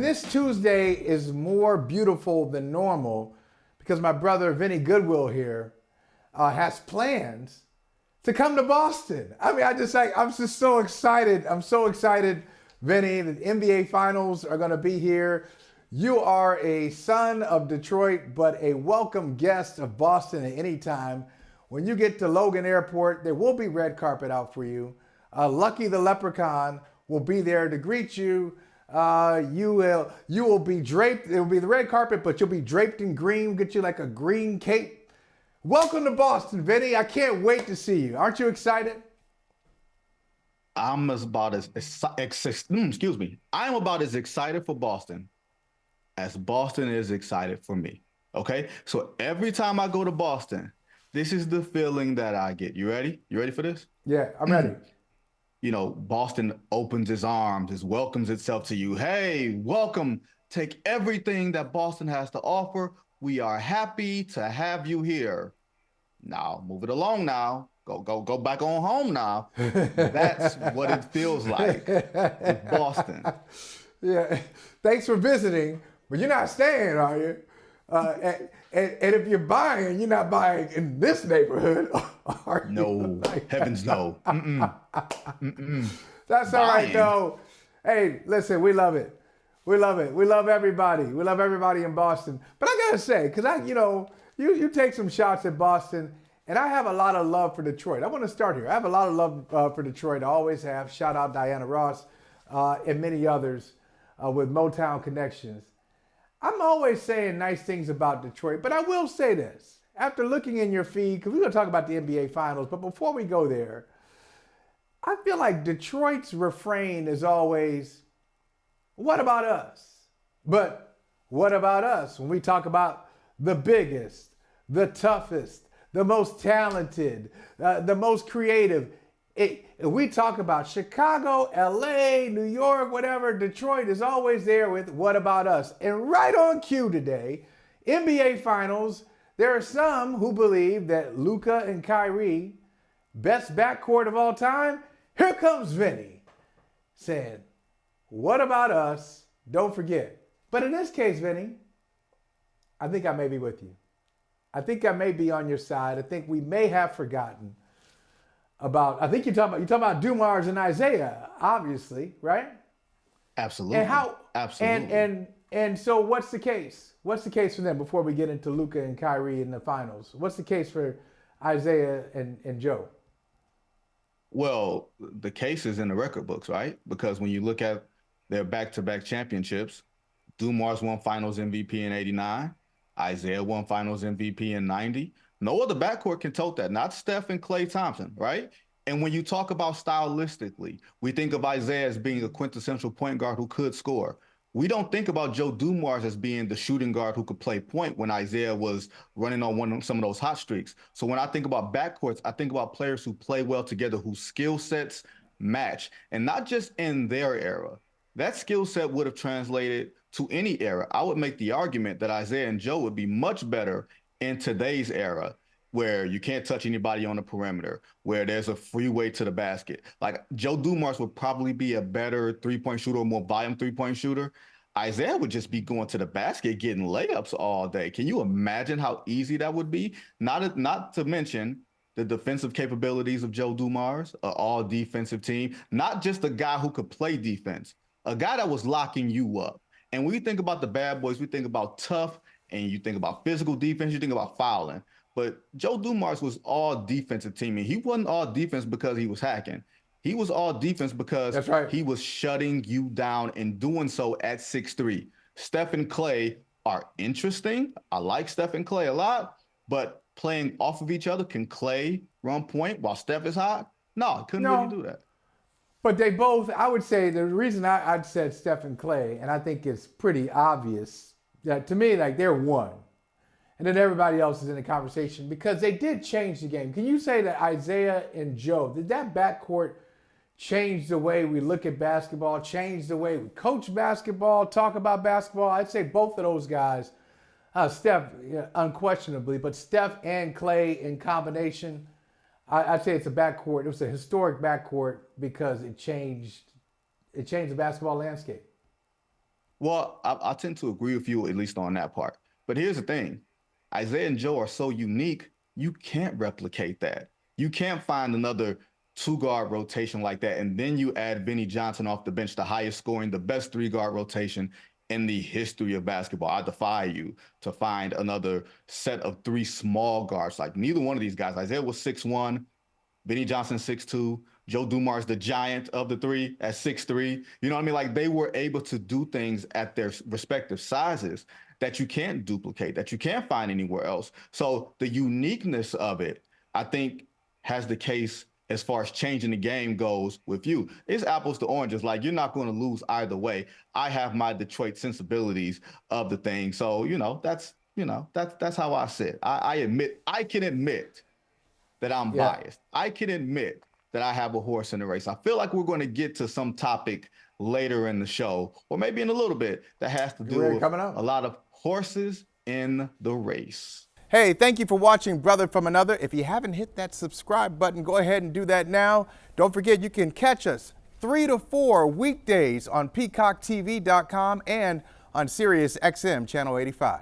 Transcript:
this Tuesday is more beautiful than normal because my brother Vinny Goodwill here has plans to come to Boston. I mean, I'm just so excited. I'm so excited, Vinny. The NBA Finals are going to be here. You are a son of Detroit, but a welcome guest of Boston at any time. When you get to Logan Airport, there will be red carpet out for you. Lucky the Leprechaun will be there to greet you. You will be draped. It will be the red carpet, but you'll be draped in green. Get you like a green cape. Welcome to Boston, Vinny. I can't wait to see you. Aren't you excited? I'm about as I'm about as excited for Boston as Boston is excited for me. Okay, so every time I go to Boston, this is the feeling that I get. You ready? You ready for this? Yeah, I'm ready. You know, Boston opens its arms, it welcomes itself to you. Hey, welcome. Take everything that Boston has to offer. We are happy to have you here. Now, move it along now. Go back on home now. That's what it feels like with Boston. Yeah. Thanks for visiting, but you're not staying, are you? And if you're buying, you're not buying in this neighborhood, are you? No, heavens no. That's all right, though. Hey, listen, we love it. We love it. We love everybody. We love everybody in Boston. But I gotta say, because you take some shots at Boston, and I have a lot of love for Detroit. I want to start here. I have a lot of love for Detroit. I always have. Shout out Diana Ross and many others with Motown connections. I'm always saying nice things about Detroit, but I will say this. After looking in your feed, because we're going to talk about the NBA Finals, but before we go there, I feel like Detroit's refrain is always, what about us? But what about us when we talk about the biggest, the toughest, the most talented, the most creative? We talk about Chicago, LA, New York, whatever. Detroit is always there with what about us? And right on cue today, NBA Finals, there are some who believe that Luka and Kyrie, best backcourt of all time. Here comes Vinny saying, what about us? Don't forget. But in this case, Vinny, I think I may be with you. I think I may be on your side. I think we may have forgotten about, I think you're talking about Dumars and Isiah, obviously, right? Absolutely. Absolutely. And so what's the case? What's the case for them before we get into Luka and Kyrie in the finals? What's the case for Isiah and Joe? Well, the case is in the record books, right? Because when you look at their back-to-back championships, Dumars won Finals MVP in '89. Isiah won Finals MVP in '90. No other backcourt can tote that. Not Steph and Klay Thompson, right? And when you talk about stylistically, we think of Isiah as being a quintessential point guard who could score. We don't think about Joe Dumars as being the shooting guard who could play point when Isiah was running on some of those hot streaks. So when I think about backcourts, I think about players who play well together, whose skill sets match, and not just in their era. That skill set would have translated to any era. I would make the argument that Isiah and Joe would be much better in today's era, where you can't touch anybody on the perimeter, where there's a freeway to the basket. Like Joe Dumars would probably be a better three-point shooter, or more volume three-point shooter. Isiah would just be going to the basket, getting layups all day. Can you imagine how easy that would be? Not to mention the defensive capabilities of Joe Dumars, an all-defensive team, not just a guy who could play defense, a guy that was locking you up. And when we think about the bad boys, we think about tough, and you think about physical defense, you think about fouling. But Joe Dumars was all defensive team, and he wasn't all defense because he was hacking. He was all defense because he was shutting you down and doing so at 6'3". Steph and Klay are interesting. I like Steph and Klay a lot, but playing off of each other, can Klay run point while Steph is hot? No, couldn't really do that. But they both, I would say, the reason I'd said Steph and Klay, and I think it's pretty obvious that to me, like they're one. And then everybody else is in the conversation because they did change the game. Can you say that Isiah and Joe, did that backcourt change the way we look at basketball, change the way we coach basketball, talk about basketball? I'd say both of those guys, Steph, unquestionably, but Steph and Klay in combination, I'd say it's a backcourt. It was a historic backcourt because it changed the basketball landscape. Well, I tend to agree with you, at least on that part. But here's the thing. Isiah and Joe are so unique, you can't replicate that. You can't find another two-guard rotation like that. And then you add Vinnie Johnson off the bench, the highest scoring, the best three-guard rotation in the history of basketball. I defy you to find another set of three small guards. Like, neither one of these guys. Isiah was 6'1", Vinnie Johnson 6'2", Joe Dumars, the giant of the three, at 6'3". You know what I mean? Like, they were able to do things at their respective sizes that you can't duplicate, that you can't find anywhere else. So the uniqueness of it, I think, has the case as far as changing the game goes with you. It's apples to oranges. Like, you're not going to lose either way. I have my Detroit sensibilities of the thing. So, that's how I sit. I can admit that I'm biased. I can admit that I have a horse in the race. I feel like we're going to get to some topic later in the show, or maybe in a little bit, that has to do with a lot of horses in the race. Hey, thank you for watching Brother from Another. If you haven't hit that subscribe button, go ahead and do that now. Don't forget, you can catch us 3 to 4 weekdays on PeacockTV.com and on Sirius XM Channel 85.